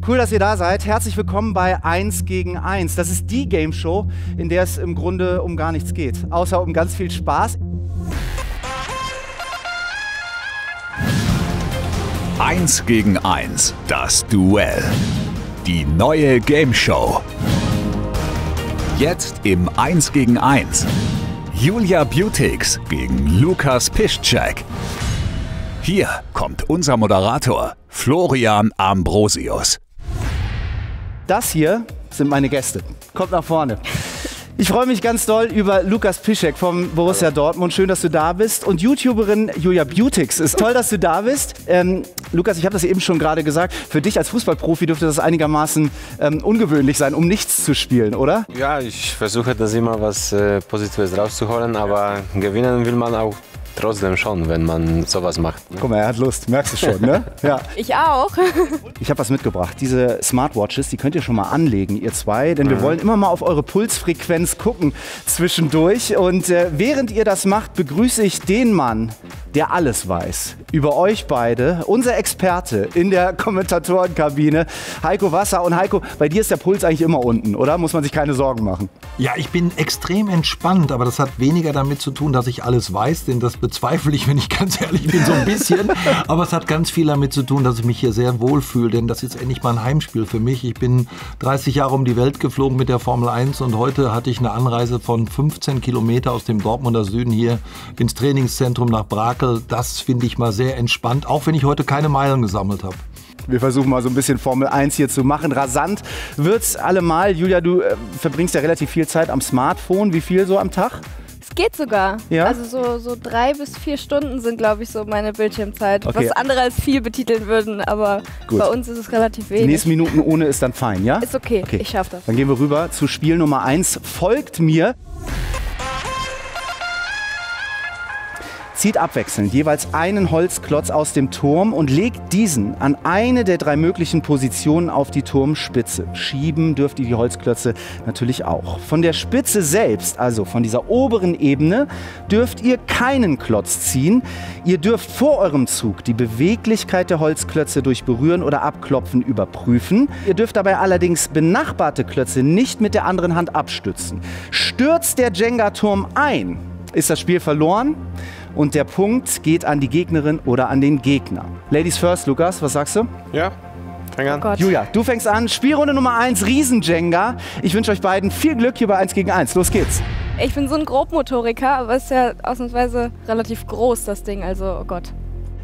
Cool, dass ihr da seid. Herzlich willkommen bei 1 gegen 1. Das ist die Game Show, in der es im Grunde um gar nichts geht, außer um ganz viel Spaß. 1 gegen 1, das Duell. Die neue Game Show. Jetzt im 1 gegen 1. Julia Beautix gegen Lukas Piszczek. Hier kommt unser Moderator Florian Ambrosius. Das hier sind meine Gäste. Kommt nach vorne. Ich freue mich ganz doll über Lukas Piszczek vom Borussia Dortmund. Schön, dass du da bist. Und YouTuberin Julia Beautix. Ist toll, dass du da bist. Lukas, ich habe das eben schon gerade gesagt. Für dich als Fußballprofi dürfte das einigermaßen ungewöhnlich sein, um nichts zu spielen, oder? Ja, ich versuche das immer was Positives rauszuholen, aber gewinnen will man auch trotzdem schon, wenn man sowas macht. Guck mal, er hat Lust, merkst du schon, ne? Ja. Ich auch. Ich habe was mitgebracht. Diese Smartwatches, die könnt ihr schon mal anlegen, ihr zwei, denn wir wollen immer mal auf eure Pulsfrequenz gucken zwischendurch. Und während ihr das macht, begrüße ich den Mann, der alles weiß über euch beide, unser Experte in der Kommentatorenkabine, Heiko Wasser. Und Heiko, bei dir ist der Puls eigentlich immer unten, oder? Muss man sich keine Sorgen machen? Ja, ich bin extrem entspannt, aber das hat weniger damit zu tun, dass ich alles weiß, denn das bezweifle ich, wenn ich ganz ehrlich bin, so ein bisschen. Aber es hat ganz viel damit zu tun, dass ich mich hier sehr wohlfühle, denn das ist endlich mal ein Heimspiel für mich. Ich bin 30 Jahre um die Welt geflogen mit der Formel 1 und heute hatte ich eine Anreise von 15 Kilometer aus dem Dortmunder Süden hier ins Trainingszentrum nach Brakel. Das finde ich mal sehr entspannt, auch wenn ich heute keine Meilen gesammelt habe. Wir versuchen mal so ein bisschen Formel 1 hier zu machen. Rasant wird's allemal. Julia, du verbringst ja relativ viel Zeit am Smartphone. Wie viel so am Tag? Es geht sogar. Ja? Also so 3 bis 4 Stunden sind, glaube ich, so meine Bildschirmzeit. Okay. Was andere als viel betiteln würden, aber Gut. bei uns ist es relativ wenig. Die nächsten Minuten ohne ist dann fein, ja? Ist okay. Ich schaffe das. Dann gehen wir rüber zu Spiel Nummer 1. Folgt mir. Zieht abwechselnd jeweils einen Holzklotz aus dem Turm und legt diesen an eine der 3 möglichen Positionen auf die Turmspitze. Schieben dürft ihr die Holzklötze natürlich auch. Von der Spitze selbst, also von dieser oberen Ebene, dürft ihr keinen Klotz ziehen. Ihr dürft vor eurem Zug die Beweglichkeit der Holzklötze durch Berühren oder Abklopfen überprüfen. Ihr dürft dabei allerdings benachbarte Klötze nicht mit der anderen Hand abstützen. Stürzt der Jenga-Turm ein, ist das Spiel verloren. Und der Punkt geht an die Gegnerin oder an den Gegner. Ladies first, Lukas, was sagst du? Ja, fang an. Oh Gott. Julia, du fängst an. Spielrunde Nummer 1, Riesen-Jenga. Ich wünsche euch beiden viel Glück hier bei 1 gegen 1. Los geht's. Ich bin so ein Grobmotoriker, aber es ist ja ausnahmsweise relativ groß, das Ding. Also, oh Gott.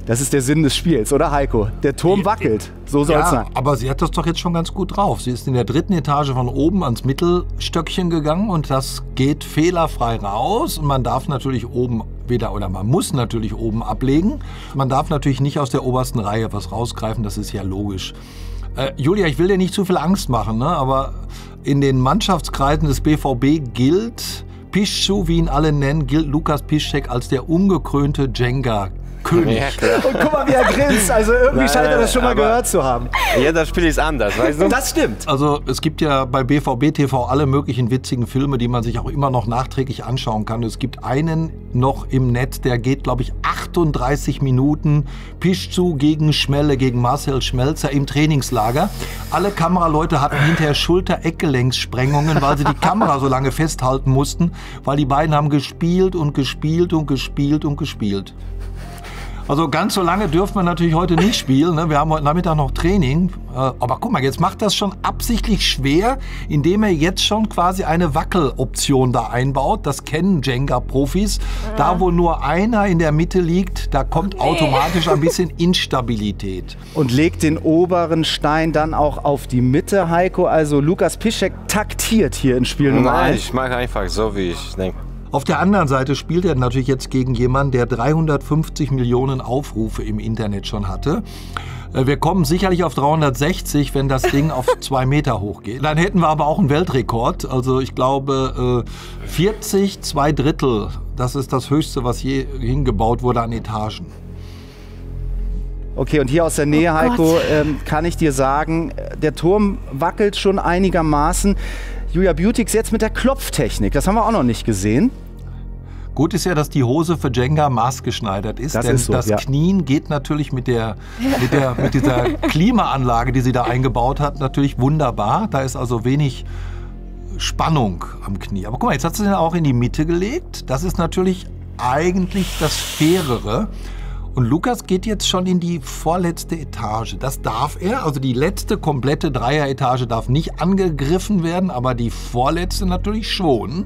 Das ist der Sinn des Spiels, oder Heiko? Der Turm wackelt. So soll es sein. Aber sie hat das doch jetzt schon ganz gut drauf. Sie ist in der 3. Etage von oben ans Mittelstöckchen gegangen und das geht fehlerfrei raus. Und man darf natürlich oben man muss natürlich oben ablegen. Man darf natürlich nicht aus der obersten Reihe was rausgreifen, das ist ja logisch. Julia, ich will dir nicht zu viel Angst machen, ne? Aber in den Mannschaftskreisen des BVB gilt Piszczek, wie ihn alle nennen, gilt Lukas Piszczek als der ungekrönte Jenga-König. Ja, klar. Und guck mal, wie er grinst. Also irgendwie scheint er das schon mal gehört zu haben. Jeder Spiel ist anders, weißt du? Das stimmt. Also es gibt ja bei BVB TV alle möglichen witzigen Filme, die man sich auch immer noch nachträglich anschauen kann. Es gibt einen noch im Netz, der geht, glaube ich, 38 Minuten. Piszczek gegen Schmelle, gegen Marcel Schmelzer im Trainingslager. Alle Kameraleute hatten hinterher Schulter-Eckgelenksprengungen, weil sie die Kamera so lange festhalten mussten, weil die beiden haben gespielt und gespielt und gespielt und gespielt. Also ganz so lange dürfen wir natürlich heute nicht spielen, ne? Wir haben heute Nachmittag noch Training. Aber guck mal, jetzt macht das schon absichtlich schwer, indem er jetzt schon quasi eine Wackeloption da einbaut. Das kennen Jenga-Profis. Ja. Da, wo nur einer in der Mitte liegt, da kommt automatisch ein bisschen Instabilität. Und legt den oberen Stein dann auch auf die Mitte, Heiko. Also Lukas Piszczek taktiert hier in Spiel Nummer 1. Nein, ich mache einfach so, wie ich denke. Auf der anderen Seite spielt er natürlich jetzt gegen jemanden, der 350 Millionen Aufrufe im Internet schon hatte. Wir kommen sicherlich auf 360, wenn das Ding auf 2 Meter hoch geht. Dann hätten wir aber auch einen Weltrekord. Also ich glaube 40, 2/3. Das ist das Höchste, was je hingebaut wurde an Etagen. Okay, und hier aus der Nähe, Heiko, kann ich dir sagen, der Turm wackelt schon einigermaßen. Julia Beautix jetzt mit der Klopftechnik, das haben wir auch noch nicht gesehen. Gut ist ja, dass die Hose für Jenga maßgeschneidert ist, Das denn ist so, das ja. Knien geht natürlich mit dieser Klimaanlage, die sie da eingebaut hat, natürlich wunderbar. Da ist also wenig Spannung am Knie. Aber guck mal, jetzt hat sie den auch in die Mitte gelegt. Das ist natürlich eigentlich das Fairere. Und Lukas geht jetzt schon in die vorletzte Etage. Das darf er. Also die letzte komplette Dreieretage darf nicht angegriffen werden, aber die vorletzte natürlich schon.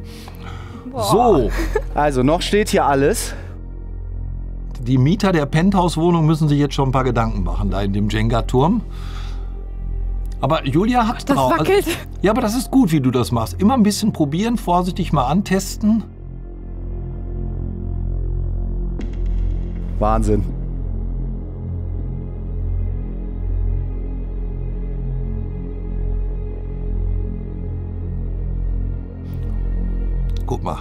So, Also noch steht hier alles. die Mieter der Penthouse-Wohnung müssen sich jetzt schon ein paar Gedanken machen, da in dem Jenga-Turm. Aber Julia hat Das drauf. wackelt. Ja, aber das ist gut, wie du das machst. Immer ein bisschen probieren, vorsichtig mal antesten. Wahnsinn. Guck mal.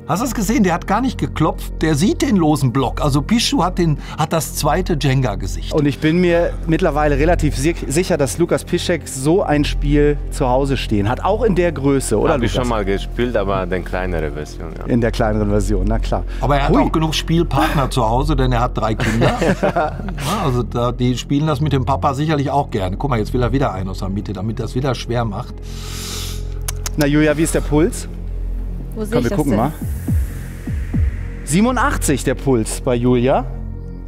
Hast du es gesehen? Der hat gar nicht geklopft. Der sieht den losen Block. Also Pichu hat das zweite Jenga-Gesicht. Und ich bin mir mittlerweile relativ sicher, dass Lukas Piszczek so ein Spiel zu Hause stehen hat. Auch in der Größe, oder Habe ich Lukas? schon mal gespielt, aber die kleinere Version. Ja. In der kleineren Version, na klar. Aber er hat Hui. auch genug Spielpartner zu Hause, denn er hat 3 Kinder. Ja, also die spielen das mit dem Papa sicherlich auch gerne. Guck mal, jetzt will er wieder einen aus der Mitte, damit das wieder schwer macht. Na Julia, wie ist der Puls? Wo sehe Komm, ich wir das gucken denn? mal. 87 der Puls bei Julia.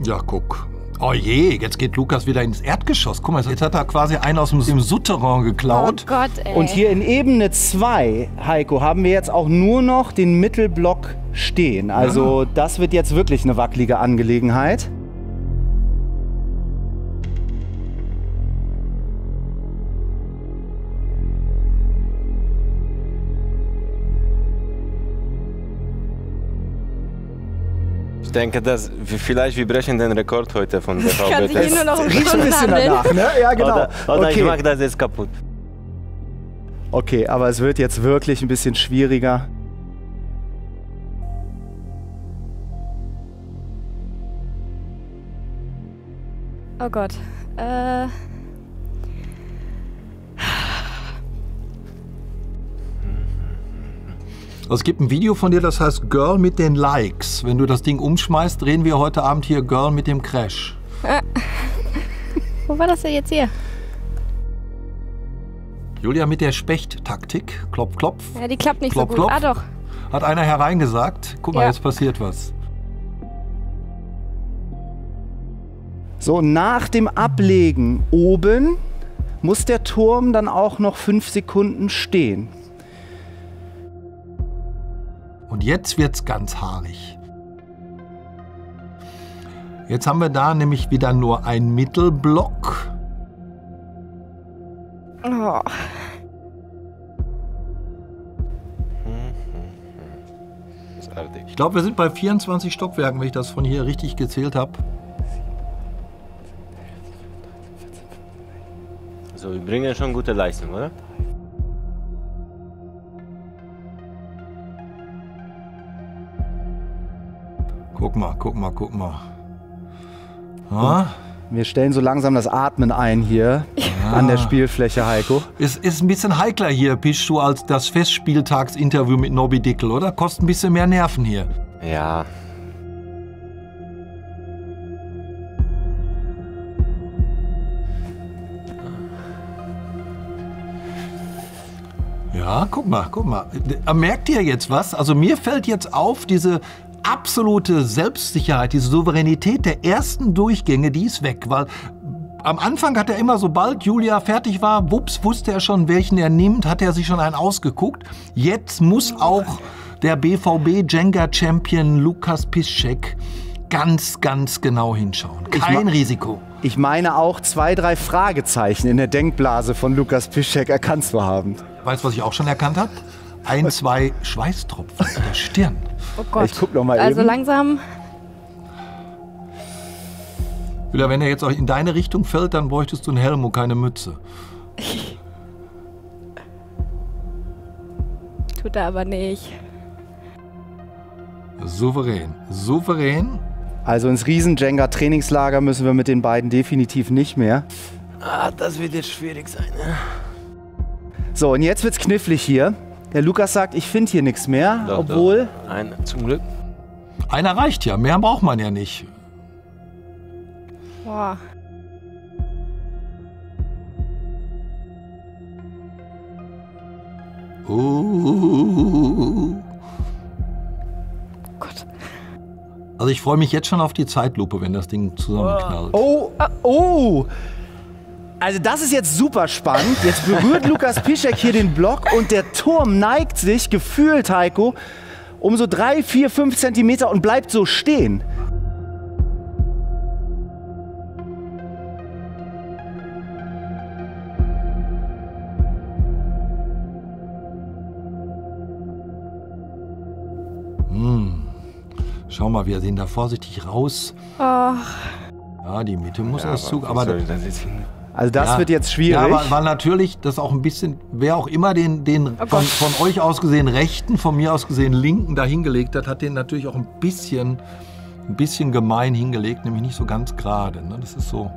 Ja, guck. Oh je, jetzt geht Lukas wieder ins Erdgeschoss. Guck mal, jetzt hat er quasi einen aus dem Souterrain Oh geklaut. Gott, ey. Und hier in Ebene 2, Heiko, haben wir jetzt auch nur noch den Mittelblock stehen. Also das wird jetzt wirklich eine wackelige Angelegenheit. Ich denke, dass vielleicht wir brechen den Rekord heute von der kann sich VBT. hier nur noch um Riecht ein Stunden bisschen handeln. danach, ne? Ja, genau. Oder ich Okay. mache das jetzt kaputt. Okay, aber es wird jetzt wirklich ein bisschen schwieriger. Oh Gott. Es gibt ein Video von dir, das heißt Girl mit den Likes. Wenn du das Ding umschmeißt, drehen wir heute Abend hier Girl mit dem Crash. Wo war das denn jetzt hier? Julia mit der Specht-Taktik. Klopf, klopf. Ja, die klappt nicht Klopf, so gut. klopf. Ah doch. Hat einer hereingesagt. Guck mal, Ja. jetzt passiert was. So, nach dem Ablegen oben muss der Turm dann auch noch 5 Sekunden stehen. Und jetzt wird's ganz haarig. Jetzt haben wir da nämlich wieder nur einen Mittelblock. Oh. Das ist artig. Ich glaube, wir sind bei 24 Stockwerken, wenn ich das von hier richtig gezählt habe. So, wir bringen schon gute Leistung, oder? Guck mal, guck mal, guck mal. Ah, Wir stellen so langsam das Atmen ein hier an der Spielfläche, Heiko. es ist ein bisschen heikler hier, Pichu, als das Festspieltagsinterview mit Nobby Dickel, oder? Kostet ein bisschen mehr Nerven hier. Ja. Ja, guck mal, guck mal. Merkt ihr jetzt was? Also mir fällt jetzt auf, diese absolute Selbstsicherheit, diese Souveränität der ersten Durchgänge, die ist weg. Weil am Anfang hat er immer, sobald Julia fertig war, wups, wusste er schon, welchen er nimmt, hat er sich schon einen ausgeguckt. Jetzt muss auch der BVB Jenga Champion Lukas Piszczek ganz, ganz genau hinschauen. Kein Risiko. Ich meine auch 2, 3 Fragezeichen in der Denkblase von Lukas Piszczek erkannt zu haben. Weißt du, was ich auch schon erkannt habe? 1, 2 Schweißtropfen auf der Stirn. Oh Gott. Ich guck noch mal Also eben. langsam. Julia, wenn er jetzt auch in deine Richtung fällt, dann bräuchtest du einen Helm und keine Mütze. Tut er aber nicht. Souverän. Souverän. Also ins Riesen-Jenga-Trainingslager müssen wir mit den beiden definitiv nicht mehr. Ah, das wird jetzt schwierig sein. Ne? So, und jetzt wird's knifflig hier. Der Lukas sagt, ich finde hier nichts mehr, Doch, obwohl... Doch. Ein, zum Glück. Einer reicht ja, mehr braucht man ja nicht. Boah. Gott. Also ich freue mich jetzt schon auf die Zeitlupe, wenn das Ding zusammenknallt. Oh! Also das ist jetzt super spannend. Jetzt berührt Lukas Piszczek hier den Block und der Turm neigt sich, gefühlt, Heiko, um so 3, 4, 5 Zentimeter und bleibt so stehen. Schau mal, wir sehen da vorsichtig raus. Oh. Ja, die Mitte muss Ja, erst zu. wie Aber soll ich das jetzt hin? Also das ja, wird jetzt schwierig. Ja, aber weil natürlich das auch ein bisschen, wer auch immer den von euch aus gesehen rechten, von mir aus gesehen linken da hingelegt hat, hat den natürlich auch ein bisschen gemein hingelegt, nämlich nicht so ganz gerade. Ne? Das ist so.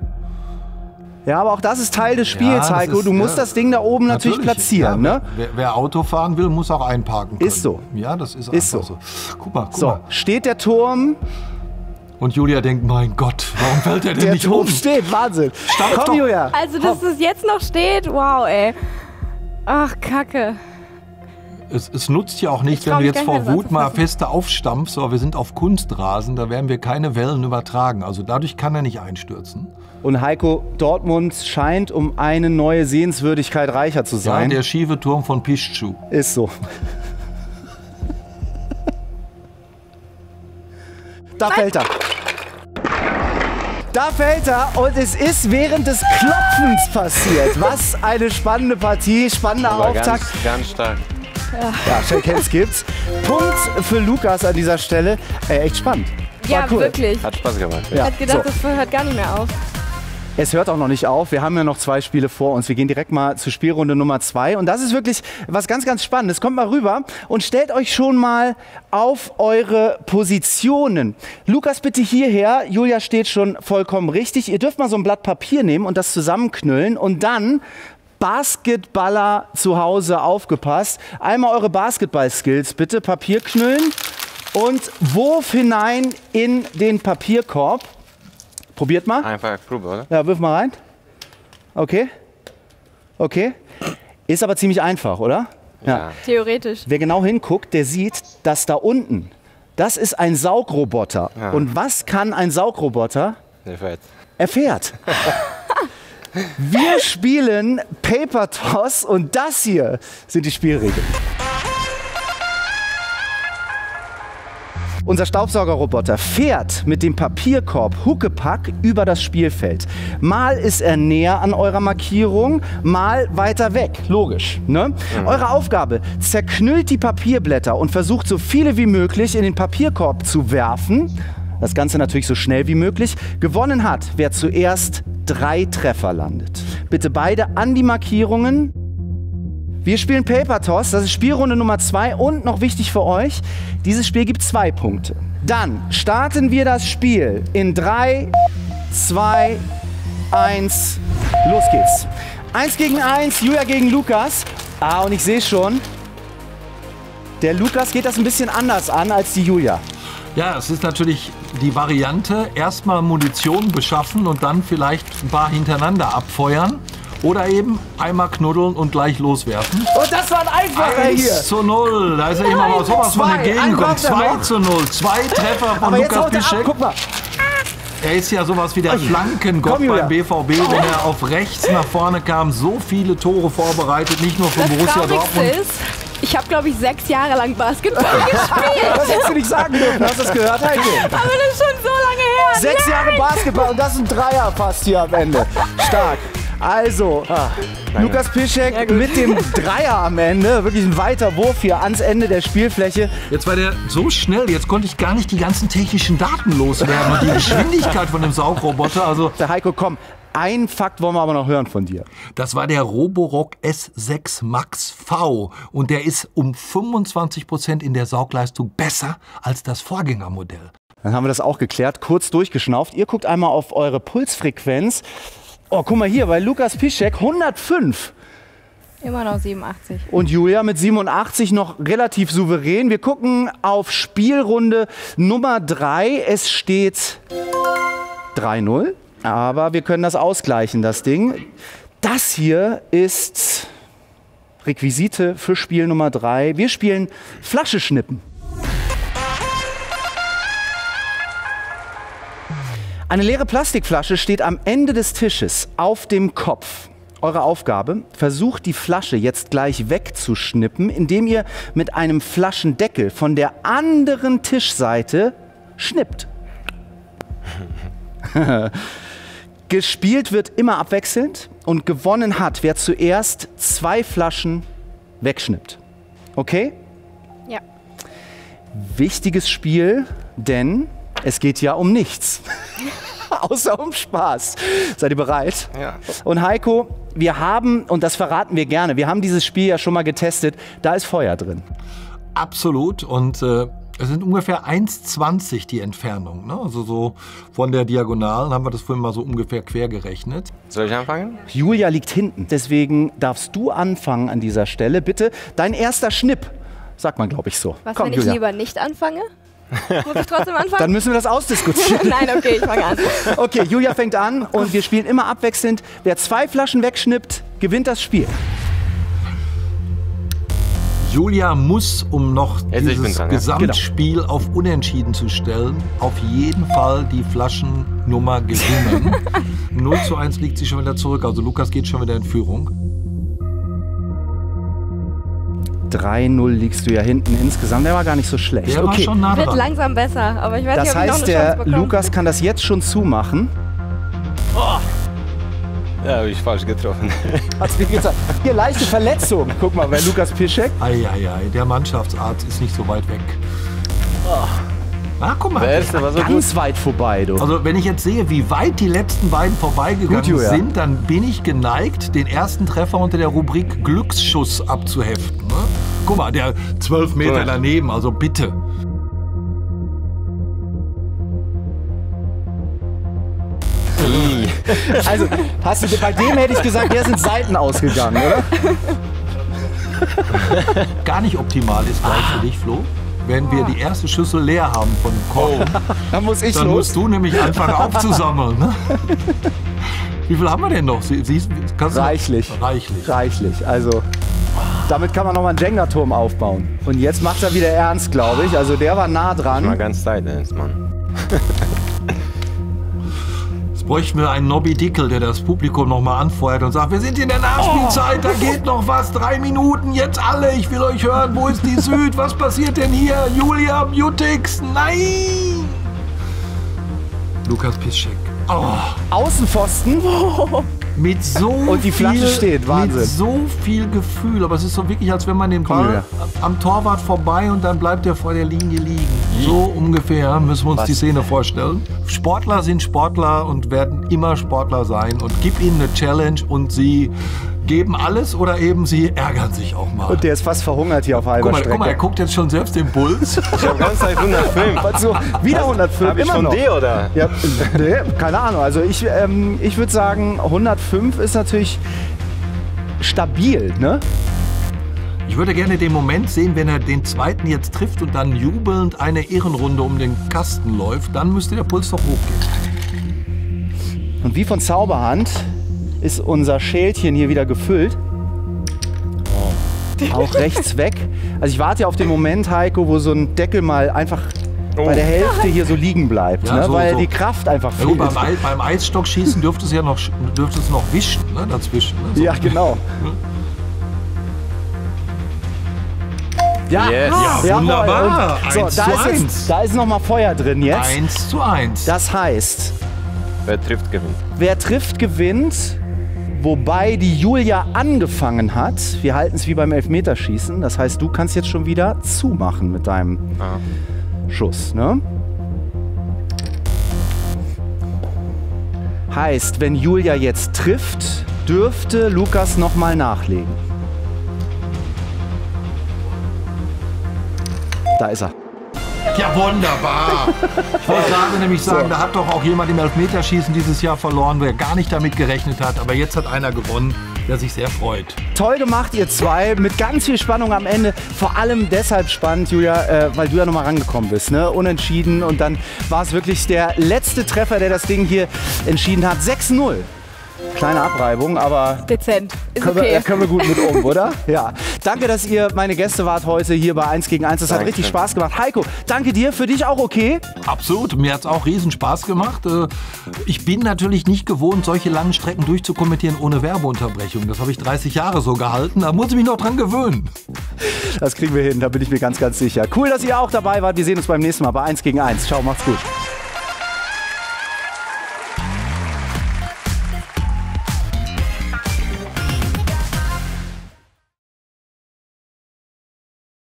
Ja, aber auch das ist Teil des Spiels, das Heiko. ist, Du musst das Ding da oben natürlich platzieren. Ja, Ne? Wer Auto fahren will, muss auch einparken können. Ist so. Ja, das ist Ist einfach so. so. Guck mal. So, steht der Turm. Und Julia denkt, mein Gott, warum fällt der denn Der nicht Turm um? steht, Wahnsinn. Stampf Komm, doch. Julia. Also, dass das jetzt noch steht, wow, ey. Ach, Kacke. Es nutzt ja auch nicht, Ich wenn trau du mich jetzt gar nicht vor mehr Wut mal anzufassen. feste aufstampfst, aber wir sind auf Kunstrasen, da werden wir keine Wellen übertragen. Also dadurch kann er nicht einstürzen. Und Heiko, Dortmund scheint um eine neue Sehenswürdigkeit reicher zu Ja, sein. der schiefe Turm von Piszczuk. Ist so. Da fällt er. Da fällt er und es ist während des Klopfens passiert. Was eine spannende Partie, spannender Aber Auftakt. ganz stark. Ja, Shake-Hands gibt's. Punkt für Lukas an dieser Stelle. Echt spannend. War Ja, cool. wirklich. Hat Spaß gemacht. Ja, Ich hätte gedacht, so. das hört gar nicht mehr auf. Es hört auch noch nicht auf. Wir haben ja noch 2 Spiele vor uns. Wir gehen direkt mal zur Spielrunde Nummer 2. Und das ist wirklich was ganz, ganz Spannendes. Kommt mal rüber und stellt euch schon mal auf eure Positionen. Lukas, bitte hierher. Julia steht schon vollkommen richtig. Ihr dürft mal so ein Blatt Papier nehmen und das zusammenknüllen und dann Basketballer zu Hause, aufgepasst. Einmal eure Basketball-Skills bitte. Papier knüllen und Wurf hinein in den Papierkorb. Probiert mal. Einfach Probe, oder? Ja, wirf mal rein. Okay. Okay. Ist aber ziemlich einfach, oder? Ja. Theoretisch. Wer genau hinguckt, der sieht, dass da unten, das ist ein Saugroboter. Ja. Und was kann ein Saugroboter? Der fährt. Er fährt. Wir spielen Paper Toss und das hier sind die Spielregeln. Unser Staubsaugerroboter fährt mit dem Papierkorb Huckepack über das Spielfeld. Mal ist er näher an eurer Markierung, mal weiter weg. Logisch, ne? Eure Aufgabe: zerknüllt die Papierblätter und versucht so viele wie möglich in den Papierkorb zu werfen. Das Ganze natürlich so schnell wie möglich. Gewonnen hat, wer zuerst 3 Treffer landet. Bitte beide an die Markierungen. Wir spielen Paper Toss, das ist Spielrunde Nummer 2 und noch wichtig für euch, dieses Spiel gibt 2 Punkte. Dann starten wir das Spiel in 3, 2, 1, los geht's. 1 gegen 1, Julia gegen Lukas. Und ich sehe schon, der Lukas geht das ein bisschen anders an als die Julia. Ja, es ist natürlich die Variante, erstmal Munition beschaffen und dann vielleicht ein paar hintereinander abfeuern. Oder eben einmal knuddeln und gleich loswerfen. Und das war ein einfacher hier. 1:0, da ist ja immer mal sowas von Zwei, entgegengekommen. ein Treffer 2:0, 2 Treffer von Aber jetzt Lukas haut er ab, Piszczek. guck mal. Er ist ja sowas wie der Flankengott Komm, Julia. beim BVB, wenn er auf rechts nach vorne kam. So viele Tore vorbereitet, nicht nur für Das Borussia Traurigste Dortmund. ist, ich habe, glaube ich, 6 Jahre lang Basketball gespielt. Das hättest du nicht sagen dürfen. Hast du das gehört, Heiko? Aber das ist schon so lange her. 6 Jahre Basketball und das ist ein Dreier fast hier am Ende. Stark. Also, Lukas Piszczek mit dem Dreier am Ende. Wirklich ein weiter Wurf hier ans Ende der Spielfläche. Jetzt war der so schnell, jetzt konnte ich gar nicht die ganzen technischen Daten loswerden und die Geschwindigkeit von dem Saugroboter. Also, Der Heiko, komm. Einen Fakt wollen wir aber noch hören von dir. das war der Roborock S6 Max V und der ist um 25% in der Saugleistung besser als das Vorgängermodell. Dann haben wir das auch geklärt. Kurz durchgeschnauft. Ihr guckt einmal auf eure Pulsfrequenz. Oh, guck mal hier, bei Lukas Piszczek 105. Immer noch 87. Und Julia mit 87 noch relativ souverän. Wir gucken auf Spielrunde Nummer 3. Es steht 3-0. Aber wir können das ausgleichen, das Ding. Das hier ist Requisite für Spiel Nummer 3. Wir spielen Flasche schnippen. Eine leere Plastikflasche steht am Ende des Tisches auf dem Kopf. Eure Aufgabe: Versucht die Flasche jetzt gleich wegzuschnippen, indem ihr mit einem Flaschendeckel von der anderen Tischseite schnippt. Gespielt wird immer abwechselnd und gewonnen hat, wer zuerst 2 Flaschen wegschnippt. Okay? Ja. Wichtiges Spiel, denn es geht ja um nichts. Außer um Spaß. Seid ihr bereit? Ja. Und Heiko, wir haben, und das verraten wir gerne, wir haben dieses Spiel ja schon mal getestet, da ist Feuer drin. Absolut. Und es sind ungefähr 1,20 die Entfernung. Ne? Also so von der Diagonalen haben wir das vorhin mal so ungefähr quer gerechnet. Soll ich anfangen? Julia liegt hinten, deswegen darfst du anfangen an dieser Stelle. Bitte, dein erster Schnipp, sagt man, glaube ich, so. Was, Komm, wenn ich Julia. lieber nicht anfange? Muss ich trotzdem anfangen? Dann müssen wir das ausdiskutieren. Nein, okay, ich fange an. Okay, Julia fängt an und wir spielen immer abwechselnd. Wer 2 Flaschen wegschnippt, gewinnt das Spiel. Julia muss, um noch Jetzt ich bin dieses dran, ja. Gesamtspiel auf Unentschieden zu stellen, auf jeden Fall die Flaschennummer gewinnen. 0:1 liegt sie schon wieder zurück, also Lukas geht schon wieder in Führung. 3-0 liegst du ja hinten insgesamt. Der war gar nicht so schlecht. Der war schon nah Wird dran. langsam besser, aber ich weiß Das nicht, ob ich noch heißt, eine Chance der bekomme. Lukas kann das jetzt schon zumachen. Ja, habe ich falsch getroffen. Hat's dir gesagt. Hier, leichte Verletzung. Guck mal, bei Lukas Piszczek. Eieiei, der Mannschaftsarzt ist nicht so weit weg. Na, guck mal. Der erste war so gut. Ganz weit vorbei, du. Also wenn ich jetzt sehe, wie weit die letzten beiden vorbeigegangen Gut, Julia. sind, dann bin ich geneigt, den ersten Treffer unter der Rubrik Glücksschuss abzuheften. Ne? Guck mal, der 12 Meter Gut. daneben, also bitte. Also, bei dem hätte ich gesagt, der sind Seiten ausgegangen, oder? Gar nicht optimal ist gleich für dich, Flo. Wenn wir die erste Schüssel leer haben von Korn, Dann muss ich dann los. musst du nämlich anfangen aufzusammeln. Ne? Wie viel haben wir denn noch? Kannst du- Reichlich. Reichlich. Reichlich. Also, damit kann man nochmal einen Jenga-Turm aufbauen. Und jetzt macht er wieder ernst, glaube ich. Also, der war nah Mal dran. ganz tight ist, Mann. Jetzt bräuchten wir einen Nobby Dickel, der das Publikum nochmal anfeuert und sagt, wir sind in der Nachspielzeit, da geht noch was, 3 Minuten, jetzt alle, ich will euch hören, wo ist die Süd, was passiert denn hier? Julia Beautix, nein! Lukas Piszczek. Oh, Außenpfosten. mit so Und die Flasche viel, steht, Wahnsinn. Mit so viel Gefühl, aber es ist so wirklich, als wenn man den Komm, Ball Julia. am Torwart vorbei und dann bleibt er vor der Linie liegen. So ungefähr müssen wir uns die Szene vorstellen. Sportler sind Sportler und werden immer Sportler sein und gib ihnen eine Challenge und sie geben alles oder eben sie ärgern sich auch mal. Und der ist fast verhungert hier auf halber Guck mal, er Strecke. guckt jetzt schon selbst den Puls. Ich habe ganz Zeit 105. Also, wieder 105, Hab ich immer von noch. dir, oder? Ja, nee, keine Ahnung. Also ich würde sagen, 105 ist natürlich stabil, ne? Ich würde gerne den Moment sehen, wenn er den zweiten jetzt trifft und dann jubelnd eine Ehrenrunde um den Kasten läuft, dann müsste der Puls doch hochgehen. Und wie von Zauberhand ist unser Schälchen hier wieder gefüllt. Auch rechts weg. Also ich warte ja auf den Moment, Heiko, wo so ein Deckel mal einfach bei der Hälfte hier so liegen bleibt, Ja, ne? so- weil so. die Kraft einfach Ja, gut, fehlt. beim Eisstockschießen dürfte es ja noch, wischen, ne, dazwischen. Ne? So. Ja, genau. Ja, Yes. Ja, jawohl. wunderbar. Und, so, 1 da zu ist, 1. jetzt, da ist noch mal Feuer drin jetzt. 1:1. Das heißt, Wer trifft, gewinnt. wer trifft, gewinnt. Wobei die Julia angefangen hat. Wir halten es wie beim Elfmeterschießen. Das heißt, du kannst jetzt schon wieder zumachen mit deinem Schuss. Ne? Heißt, wenn Julia jetzt trifft, dürfte Lukas noch mal nachlegen. Da ist er. Ja, wunderbar. Ich wollte gerade nämlich sagen, da hat doch auch jemand im Elfmeterschießen dieses Jahr verloren, wer gar nicht damit gerechnet hat. Aber jetzt hat einer gewonnen. der sich sehr freut. Toll gemacht, ihr zwei, mit ganz viel Spannung am Ende. Vor allem deshalb spannend, Julia, weil du ja nochmal rangekommen bist, ne? Unentschieden und dann war es wirklich der letzte Treffer, der das Ding hier entschieden hat. 6-0. Kleine Abreibung, aber Dezent. Ist können okay. wir gut mit um, oder? Ja. Danke, dass ihr meine Gäste wart heute hier bei 1 gegen 1. Das hat Danke. richtig Spaß gemacht. Heiko, danke dir. Für dich auch okay? Absolut, mir hat es auch riesen Spaß gemacht. Ich bin natürlich nicht gewohnt, solche langen Strecken durchzukommentieren ohne Werbeunterbrechung. Das habe ich 30 Jahre so gehalten, da muss ich mich noch dran gewöhnen. Das kriegen wir hin, da bin ich mir ganz, ganz sicher. Cool, dass ihr auch dabei wart. Wir sehen uns beim nächsten Mal bei 1 gegen 1. Ciao, macht's gut.